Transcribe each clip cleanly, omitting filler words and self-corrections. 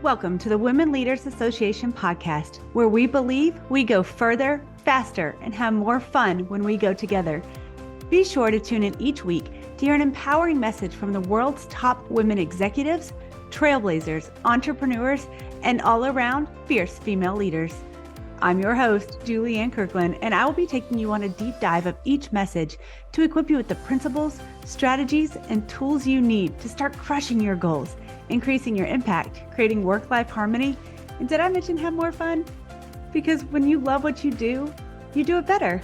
Welcome to the Women Leaders Association podcast, where we believe we go further, faster, and have more fun when we go together. Be sure to tune in each week to hear an empowering message from the world's top women executives, trailblazers, entrepreneurs, and all-around fierce female leaders. I'm your host, Julianne Kirkland, and I will be taking you on a deep dive of each message to equip you with the principles, strategies, and tools you need to start crushing your goals, increasing your impact, creating work-life harmony, and did I mention have more fun? Because when you love what you do it better.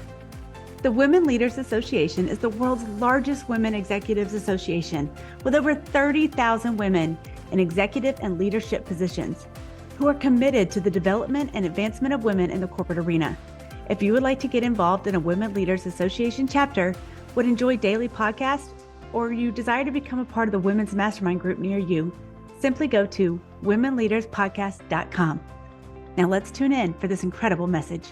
The Women Leaders Association is the world's largest women executives association with over 30,000 women in executive and leadership positions who are committed to the development and advancement of women in the corporate arena. If you would like to get involved in a Women Leaders Association chapter, would enjoy daily podcasts, or you desire to become a part of the Women's Mastermind group near you, simply go to womenleaderspodcast.com. Now let's tune in for this incredible message.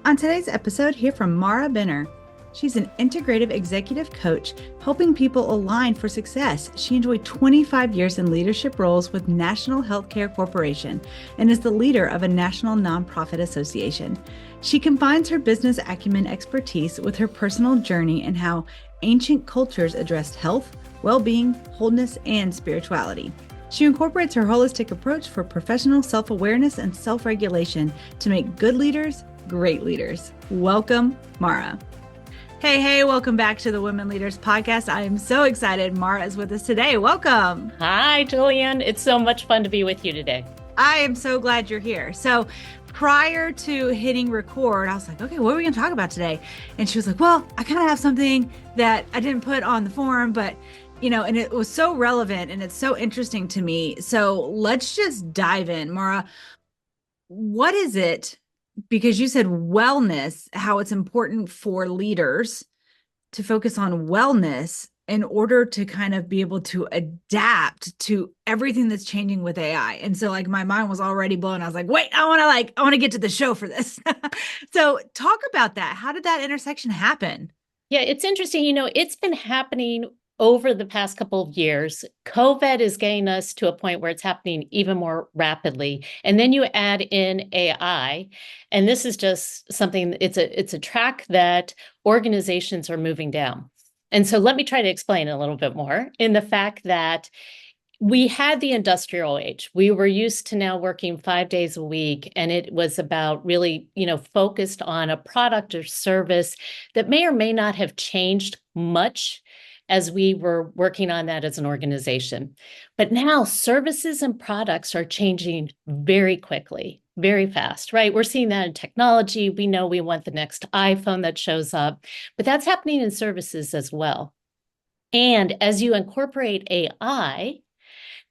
On today's episode, hear from Mara Benner. She's an integrative executive coach helping people align for success. She enjoyed 25 years in leadership roles with National Healthcare Corporation and is the leader of a national nonprofit association. She combines her business acumen expertise with her personal journey and how ancient cultures addressed health, well-being, wholeness, and spirituality. She incorporates her holistic approach for professional self-awareness and self-regulation to make good leaders great leaders. Welcome, Mara. Hey, welcome back to the Women Leaders Podcast. I am so excited Mara is with us today. Welcome. Hi, Julianne. It's so much fun to be with you today. I am so glad you're here. So prior to hitting record, I was like, okay, what are we going to talk about today? And she was like, well, I kind of have something that I didn't put on the form, but and it was so relevant and it's so interesting to me. So let's just dive in. Mara, what is it? Because you said wellness, how it's important for leaders to focus on wellness in order to kind of be able to adapt to everything that's changing with AI. And so like my mind was already blown. I was like, wait, I want to get to the show for this. So talk about that. How did that intersection happen? Yeah, it's interesting. It's been happening over the past couple of years. COVID is getting us to a point where it's happening even more rapidly. And then you add in AI, and this is just something, it's a track that organizations are moving down. And so let me try to explain a little bit more in the fact that we had the industrial age. We were used to now working 5 days a week, and it was about really, focused on a product or service that may or may not have changed much as we were working on that as an organization. But now services and products are changing very quickly, very fast, right? We're seeing that in technology. We know we want the next iPhone that shows up, but that's happening in services as well. And as you incorporate AI,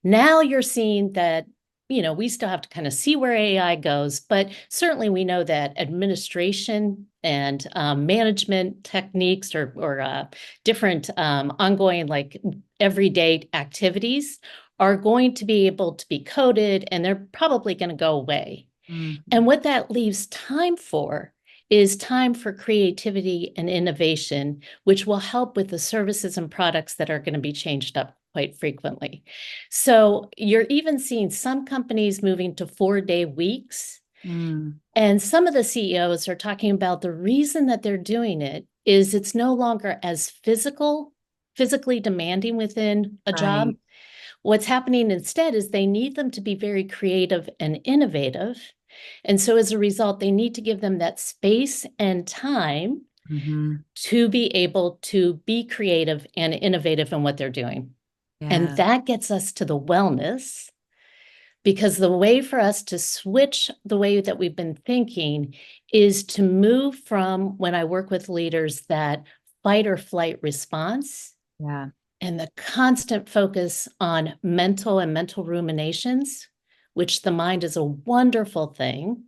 now you're seeing that we still have to kind of see where AI goes, but certainly we know that administration and management techniques or different ongoing like everyday activities are going to be able to be coded, and they're probably going to go away. Mm-hmm. And what that leaves time for is time for creativity and innovation, which will help with the services and products that are going to be changed up quite frequently. So you're even seeing some companies moving to 4-day weeks. And some of the CEOs are talking about the reason that they're doing it is it's no longer as physically demanding within a job. What's happening instead is they need them to be very creative and innovative. And so as a result, they need to give them that space and time to be able to be creative and innovative in what they're doing. Yeah. And that gets us to the wellness, because the way for us to switch the way that we've been thinking is to move from, when I work with leaders, that fight or flight response and the constant focus on mental ruminations, which the mind is a wonderful thing.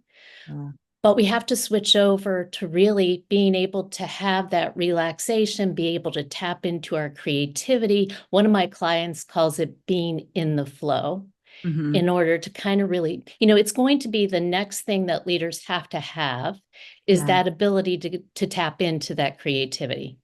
But we have to switch over to really being able to have that relaxation, be able to tap into our creativity. One of my clients calls it being in the flow. In order to kind of really, it's going to be the next thing that leaders have to have is that ability to tap into that creativity.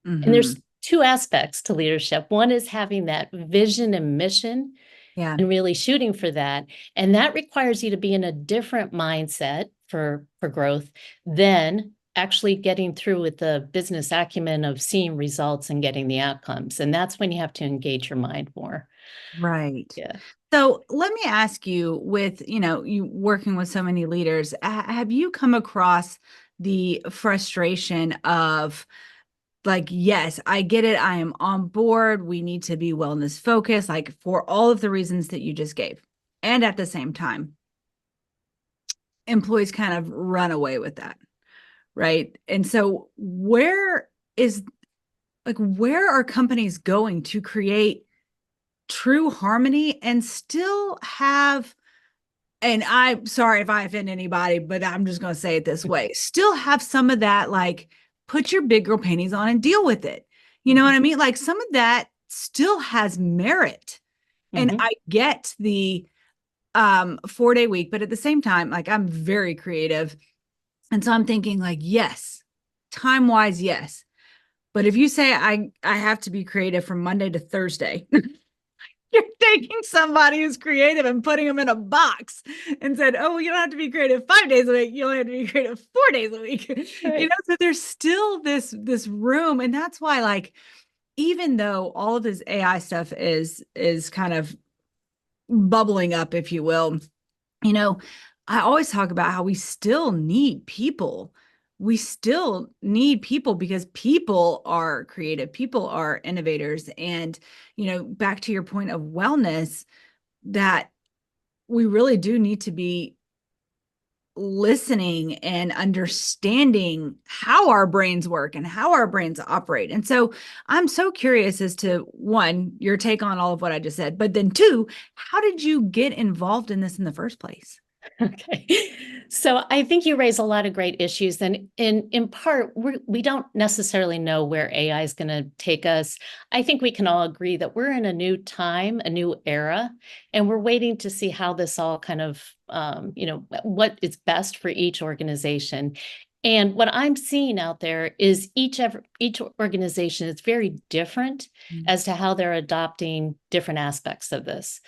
And there's two aspects to leadership. One is having that vision and mission Yeah. and really shooting for that. And that requires you to be in a different mindset for growth than actually getting through with the business acumen of seeing results and getting the outcomes. And that's when you have to engage your mind more. Right. Yeah. So let me ask you, with, you working with so many leaders, have you come across the frustration of, like, yes, I get it, I am on board, we need to be wellness focused, like, for all of the reasons that you just gave. And at the same time, employees kind of run away with that, right? And so where are companies going to create true harmony and still have, and I'm sorry if I offend anybody, but I'm just going to say it this way, still have some of that, like, put your big girl panties on and deal with it. You know what I mean? Like, some of that still has merit. And I get the 4-day week, but at the same time, like, I'm very creative. And so I'm thinking, like, yes, time wise, yes. But if you say I have to be creative from Monday to Thursday, you're taking somebody who's creative and putting them in a box and said, oh, you don't have to be creative 5 days a week. You only have to be creative 4 days a week. Right. So there's still this room. And that's why, like, even though all of this AI stuff is kind of bubbling up, if you will, I always talk about how we still need people. We still need people because people are creative, people are innovators. And, back to your point of wellness, that we really do need to be listening and understanding how our brains work and how our brains operate. And so I'm so curious as to, one, your take on all of what I just said, but then two, how did you get involved in this in the first place? Okay. So I think you raise a lot of great issues. And in part, we don't necessarily know where AI is going to take us. I think we can all agree that we're in a new time, a new era, and we're waiting to see how this all kind of, what is best for each organization. And what I'm seeing out there is each organization is very different as to how they're adopting different aspects of this.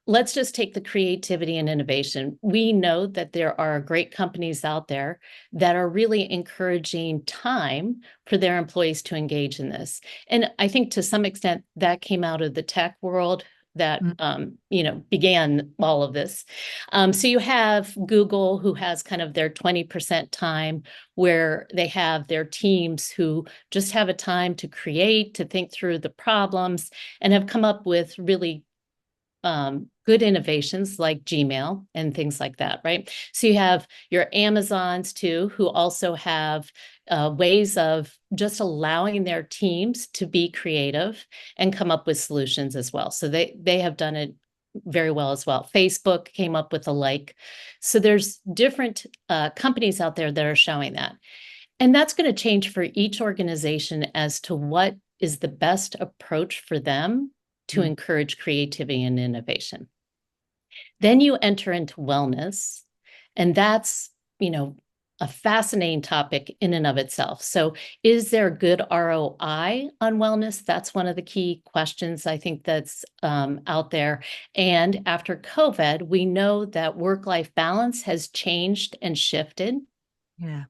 Let's just take the creativity and innovation. We know that there are great companies out there that are really encouraging time for their employees to engage in this. And I think to some extent that came out of the tech world that began all of this. So you have Google, who has kind of their 20% time, where they have their teams who just have a time to create, to think through the problems, and have come up with really good innovations like Gmail and things like that, right? So you have your Amazons too, who also have ways of just allowing their teams to be creative and come up with solutions as well. So they have done it very well as well. Facebook came up with a like. So there's different companies out there that are showing that. And that's going to change for each organization as to what is the best approach for them to encourage creativity and innovation. Then you enter into wellness, and that's, a fascinating topic in and of itself. So is there good ROI on wellness? That's one of the key questions I think that's out there. And after COVID, we know that work-life balance has changed and shifted. Yeah.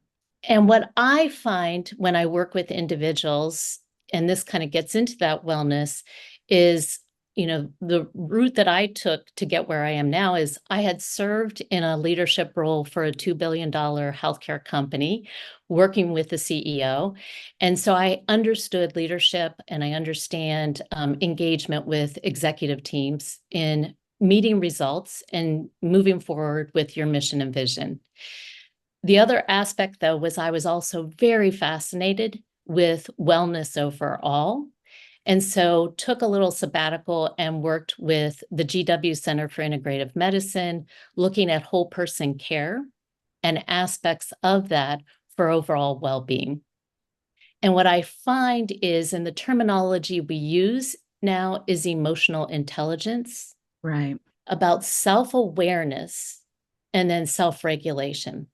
And what I find when I work with individuals, and this kind of gets into that wellness, is, the route that I took to get where I am now is I had served in a leadership role for a $2 billion healthcare company, working with the CEO. And so I understood leadership and I understand engagement with executive teams in meeting results and moving forward with your mission and vision. The other aspect, though, was I was also very fascinated with wellness overall. And so took a little sabbatical and worked with the GW Center for Integrative Medicine, looking at whole person care and aspects of that for overall well-being. And what I find is, in the terminology we use now, is emotional intelligence, Right. about self-awareness and then self-regulation.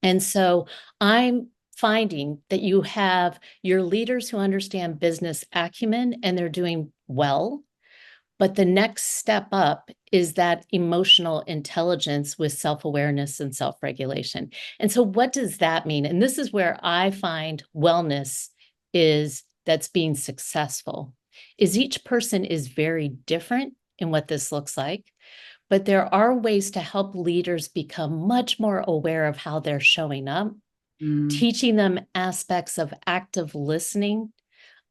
And so I'm finding that you have your leaders who understand business acumen and they're doing well, But the next step up is that emotional intelligence with self-awareness and self-regulation. And so what does that mean? And this is where I find wellness is that's being successful, is each person is very different in what this looks like, but there are ways to help leaders become much more aware of how they're showing up, teaching them aspects of active listening,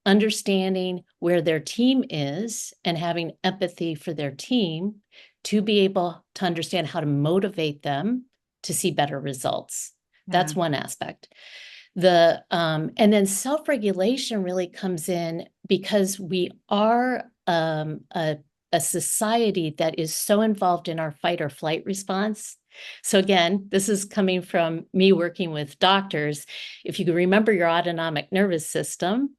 understanding where their team is and having empathy for their team to be able to understand how to motivate them to see better results. That's one aspect. And then self-regulation really comes in because we are a society that is so involved in our fight or flight response. So again, this is coming from me working with doctors. If you can remember your autonomic nervous system,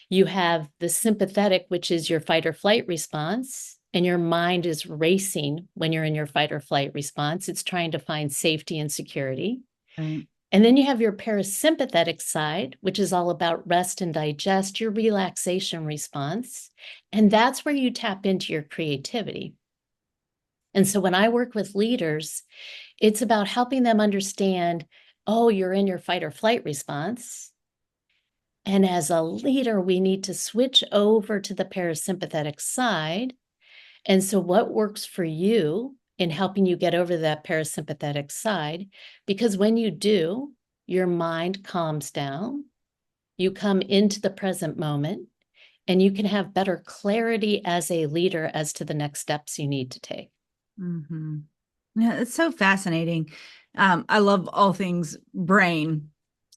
you have the sympathetic, which is your fight or flight response, and your mind is racing when you're in your fight or flight response. It's trying to find safety and security. Right. And then you have your parasympathetic side, which is all about rest and digest, your relaxation response. And that's where you tap into your creativity. And so when I work with leaders, it's about helping them understand, oh, you're in your fight or flight response. And as a leader, we need to switch over to the parasympathetic side. And so what works for you in helping you get over that parasympathetic side? Because when you do, your mind calms down, you come into the present moment, and you can have better clarity as a leader as to the next steps you need to take. Mm-hmm. Yeah, it's so fascinating. I love all things brain.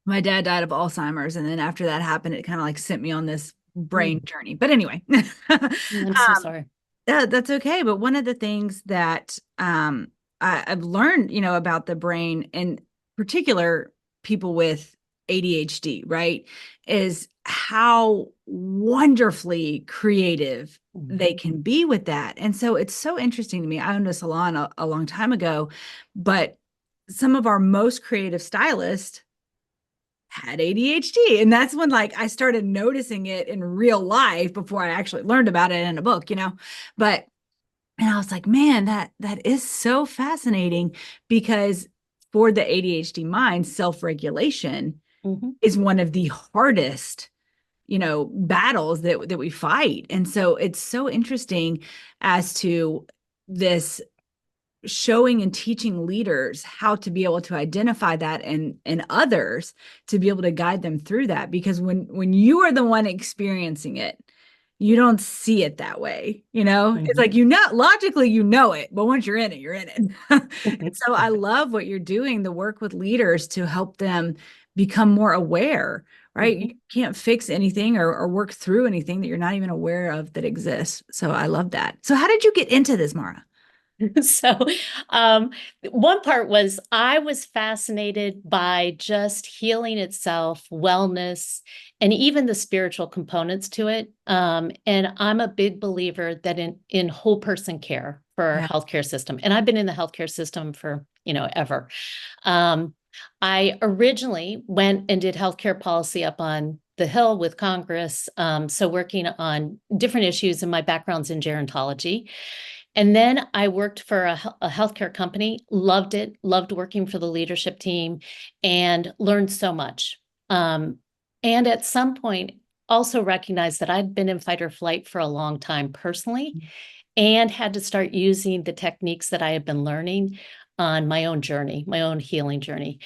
My dad died of Alzheimer's, and then after that happened, it kind of like sent me on this brain journey. But anyway, I'm so sorry. that's okay. But one of the things that I've learned, about the brain, in particular, people with ADHD, right, is how wonderfully creative they can be with that. And so it's so interesting to me. I owned a salon a long time ago, but some of our most creative stylists had ADHD. And that's when I started noticing it in real life before I actually learned about it in a book, but, and I was like, man, that is so fascinating, because for the ADHD mind, self-regulation is one of the hardest, battles that we fight. And so it's so interesting as to this showing and teaching leaders how to be able to identify that in others, to be able to guide them through that. Because when you are the one experiencing it, you don't see it that way. It's like, logically, it, but once you're in it, you're in it. And so I love what you're doing, the work with leaders to help them become more aware, right? You can't fix anything or work through anything that you're not even aware of that exists. So I love that. So how did you get into this, Mara? So one part was I was fascinated by just healing itself, wellness, and even the spiritual components to it. And I'm a big believer that in whole person care for our healthcare system. And I've been in the healthcare system for, ever. I originally went and did healthcare policy up on the Hill with Congress. So working on different issues, and my background's in gerontology. And then I worked for a healthcare company, loved it, loved working for the leadership team, and learned so much. And at some point, also recognized that I'd been in fight or flight for a long time personally, and had to start using the techniques that I had been learning on my own journey, my own healing journey.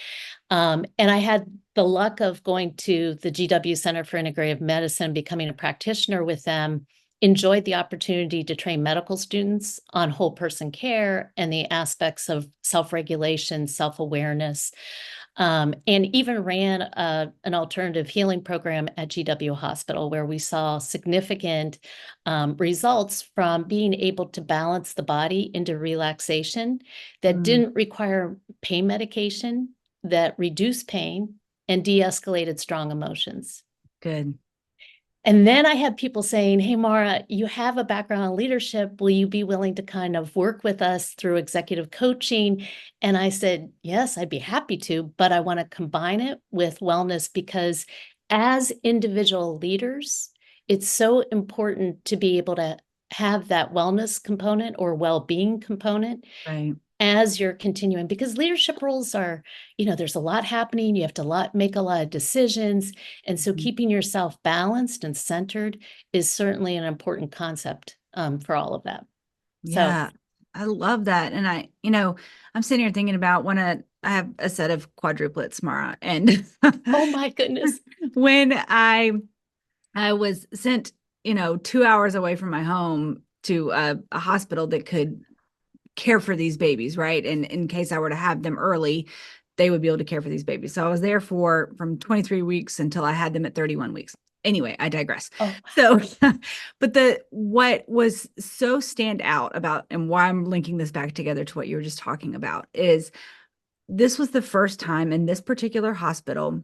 And I had the luck of going to the GW Center for Integrative Medicine, becoming a practitioner with them, enjoyed the opportunity to train medical students on whole person care and the aspects of self-regulation, self-awareness, and even ran an alternative healing program at GW Hospital, where we saw significant results from being able to balance the body into relaxation that didn't require pain medication, that reduced pain and de-escalated strong emotions. Good. And then I had people saying, hey, Mara, you have a background in leadership. Will you be willing to kind of work with us through executive coaching? And I said, yes, I'd be happy to, but I want to combine it with wellness, because as individual leaders, it's so important to be able to have that wellness component or well-being component Right. as you're continuing, because leadership roles are, there's a lot happening. You have to make a lot of decisions. And so Mhm. keeping yourself balanced and centered is certainly an important concept for all of that. So, Yeah, I love that. And I'm sitting here thinking about I have a set of quadruplets, Mara, and oh my goodness. when I was sent, 2 hours away from my home to a hospital that could care for these babies, right? And in case I were to have them early, they would be able to care for these babies. So I was there from 23 weeks until I had them at 31 weeks. Anyway, I digress. Oh, So, but what was so stand out about, and why I'm linking this back together to what you were just talking about, is this was the first time in this particular hospital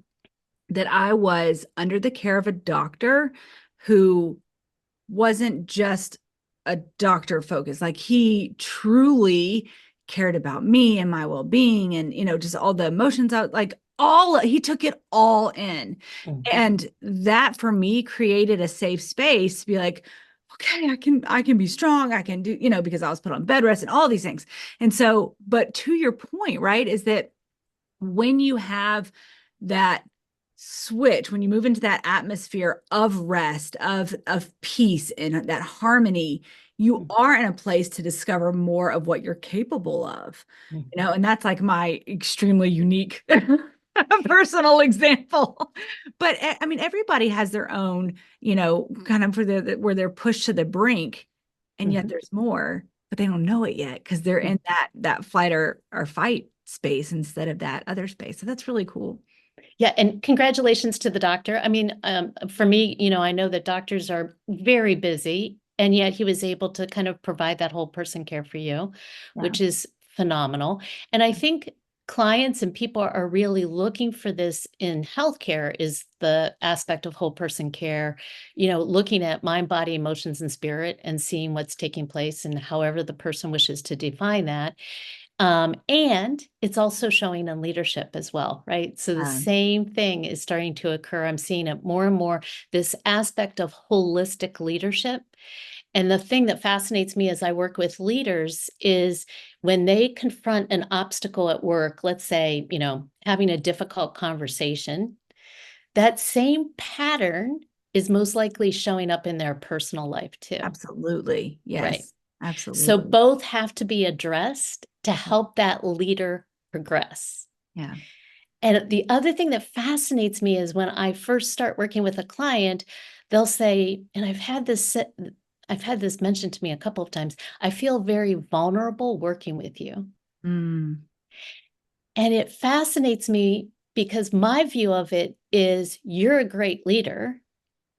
that I was under the care of a doctor who wasn't just a doctor focus. Like, he truly cared about me and my well-being, and just all the emotions out, like he took it all in. mhm. And that for me created a safe space to be like, okay, I can be strong. I can do, because I was put on bed rest and all these things. And so, but to your point, right, is that when you have that switch, when you move into that atmosphere of rest, of peace and that harmony, you are in a place to discover more of what you're capable of. And that's like my extremely unique personal example. But I mean, everybody has their own, kind of where they're pushed to the brink, and yet Mhm. there's more, but they don't know it yet because they're in that flight or fight space instead of that other space. So that's really cool. Yeah, and congratulations to the doctor. I mean, for me, I know that doctors are very busy, and yet he was able to kind of provide that whole person care for you, Yeah. which is phenomenal. And I think clients and people are really looking for this in healthcare, is the aspect of whole person care, looking at mind, body, emotions, and spirit, and seeing what's taking place and however the person wishes to define that. And it's also showing in leadership as well, right? So the same thing is starting to occur. I'm seeing it more and more, this aspect of holistic leadership. And the thing that fascinates me as I work with leaders is when they confront an obstacle at work, let's say, having a difficult conversation, that same pattern is most likely showing up in their personal life too, Absolutely. right? Yes. So Absolutely. both have to be addressed to help that leader progress. Yeah. And the other thing that fascinates me is when I first start working with a client, they'll say, and I've had this mentioned to me a couple of times, I feel very vulnerable working with you. Mm. And it fascinates me because my view of it is you're a great leader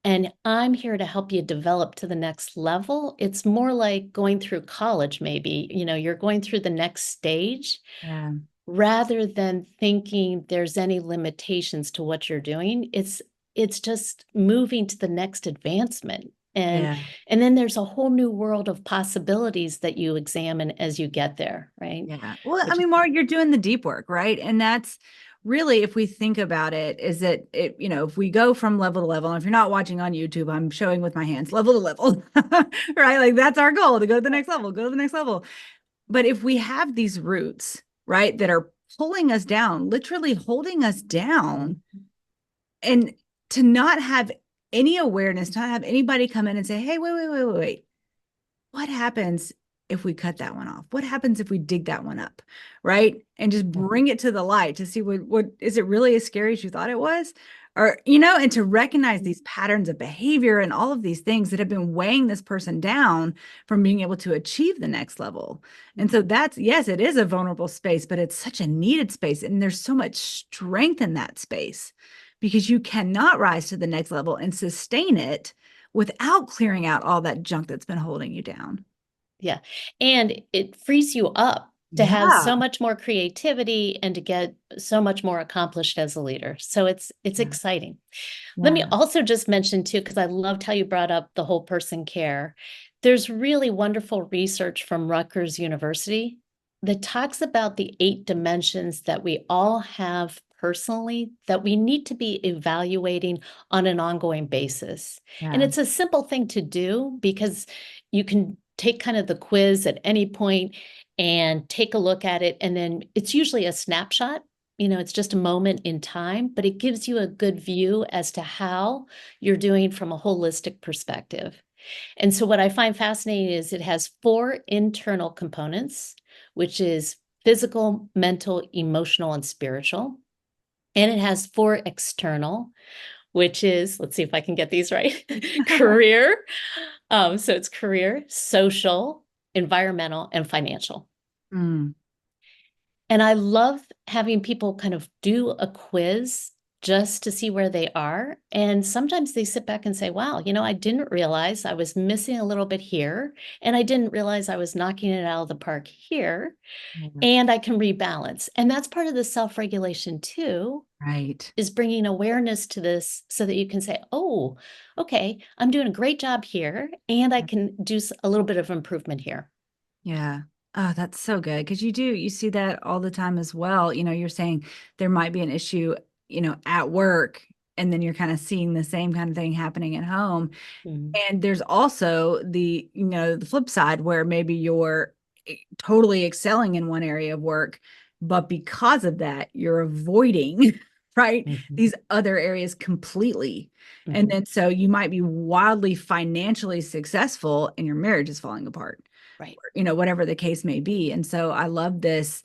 and I'm here to help you develop to the next level. It's more like going through college, maybe, you're going through the next stage Yeah. rather than thinking there's any limitations to what you're doing. It's just moving to the next advancement. And Yeah. and then there's a whole new world of possibilities that you examine as you get there, right? Yeah. Well, I Which is mean, Mark, you're doing the deep work, right? And that's really, if we think about it, is that if we go from level to level, and if you're not watching on YouTube, I'm showing with my hands, level to level, right? Like, that's our goal, to go to the next level, go to the next level. But if we have these roots, right, that are pulling us down, literally holding us down, and to not have any awareness, to not have anybody come in and say, hey, wait. What happens if we cut that one off? What happens if we dig that one up? Right. And just bring it to the light to see what is it really as scary as you thought it was? Or, and to recognize these patterns of behavior and all of these things that have been weighing this person down from being able to achieve the next level. And so yes, it is a vulnerable space, but it's such a needed space. And there's so much strength in that space, because you cannot rise to the next level and sustain it without clearing out all that junk that's been holding you down. Yeah. And it frees you up to have Yeah. so much more creativity and to get so much more accomplished as a leader. So it's Yeah. exciting. Let me Yeah. also just mention too, because I loved how you brought up the whole person care. There's really wonderful research from Rutgers University that talks about the 8 dimensions that we all have personally that we need to be evaluating on an ongoing basis. And Yeah. it's a simple thing to do because, you can take kind of the quiz at any point and take a look at it. And then it's usually a snapshot. It's just a moment in time, but it gives you a good view as to how you're doing from a holistic perspective. And so what I find fascinating is it has 4 internal components, which is physical, mental, emotional, and spiritual. And it has 4 external, which is, let's see if I can get these right, career. So it's career, social, environmental, and financial. Mm. And I love having people kind of do a quiz just to see where they are. And sometimes they sit back and say, wow, I didn't realize I was missing a little bit here. And I didn't realize I was knocking it out of the park here. And I can rebalance. And that's part of the self-regulation too, Right. is bringing awareness to this so that you can say, oh, okay, I'm doing a great job here. And I can do a little bit of improvement here. Yeah. Oh, that's so good. Because you see that all the time as well. You're saying there might be an issue, at work, and then you're kind of seeing the same kind of thing happening at home. Mhm. And there's also the flip side where maybe you're totally excelling in one area of work, but because of that, you're avoiding, right, Mhm. these other areas completely. And Mhm. then so you might be wildly financially successful and your marriage is falling apart. Right. Whatever the case may be. And so I love this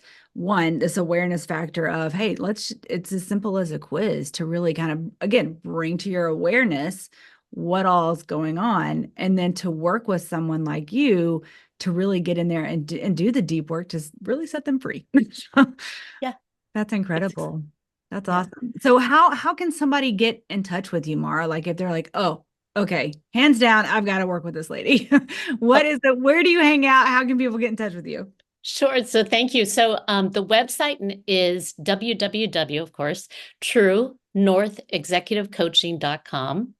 awareness factor of, hey, it's as simple as a quiz to really kind of, again, bring to your awareness what all is going on. And then to work with someone like you to really get in there and do the deep work to really set them free. Yeah. That's incredible. That's Yeah. awesome. So how can somebody get in touch with you, Mara? Like if they're like, oh, okay, hands down, I've got to work with this lady. Where do you hang out? How can people get in touch with you? Sure. So thank you. So the website is www, of course, truenorthexecutivecoaching.com.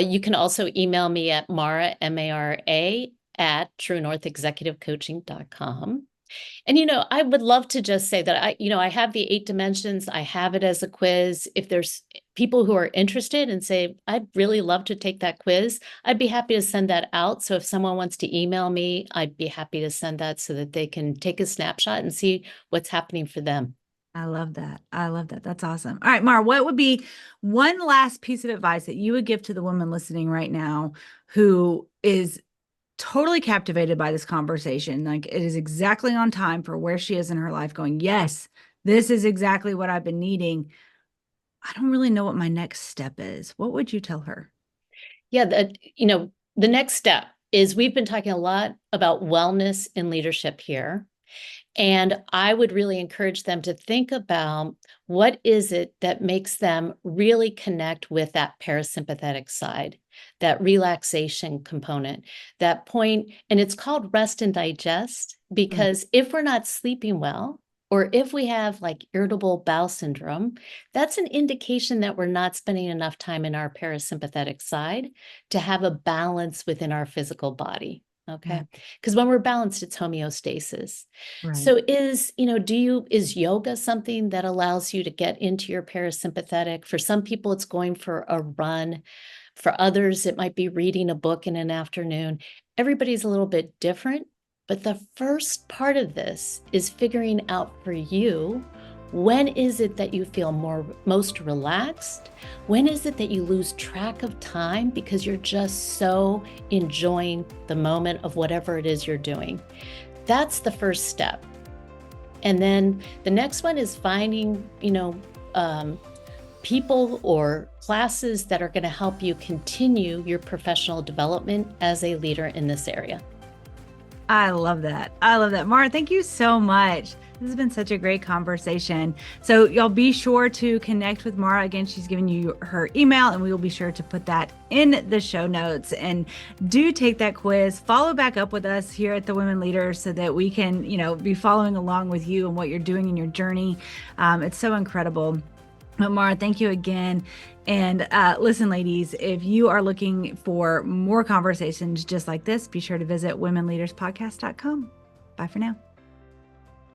You can also email me at Mara, M-A-R-A, at truenorthexecutivecoaching.com. And, I would love to just say that I have the 8 dimensions. I have it as a quiz. If there's people who are interested and say, I'd really love to take that quiz, I'd be happy to send that out. So if someone wants to email me, I'd be happy to send that so that they can take a snapshot and see what's happening for them. I love that. I love that. That's awesome. All right, Mara, what would be one last piece of advice that you would give to the woman listening right now who is totally captivated by this conversation? Like it is exactly on time for where she is in her life going, yes, this is exactly what I've been needing. I don't really know what my next step is. What would you tell her? Yeah, the next step is we've been talking a lot about wellness in leadership here. And I would really encourage them to think about what is it that makes them really connect with that parasympathetic side, that relaxation component, that point. And it's called rest and digest, because if we're not sleeping well, or if we have like irritable bowel syndrome, that's an indication that we're not spending enough time in our parasympathetic side to have a balance within our physical body. Okay. Because when we're balanced, it's homeostasis. Right. So is yoga something that allows you to get into your parasympathetic? For some people, it's going for a run. For others, it might be reading a book in an afternoon. Everybody's a little bit different. But the first part of this is figuring out for you, when is it that you feel most relaxed? When is it that you lose track of time because you're just so enjoying the moment of whatever it is you're doing? That's the first step. And then the next one is finding, people or classes that are going to help you continue your professional development as a leader in this area. I love that. I love that. Mara, thank you so much. This has been such a great conversation. So y'all be sure to connect with Mara. Again, she's giving you her email and we will be sure to put that in the show notes. And do take that quiz, follow back up with us here at the Women Leaders so that we can, be following along with you and what you're doing in your journey. It's so incredible. But Mara, thank you again. And listen, ladies, if you are looking for more conversations just like this, be sure to visit womenleaderspodcast.com. Bye for now.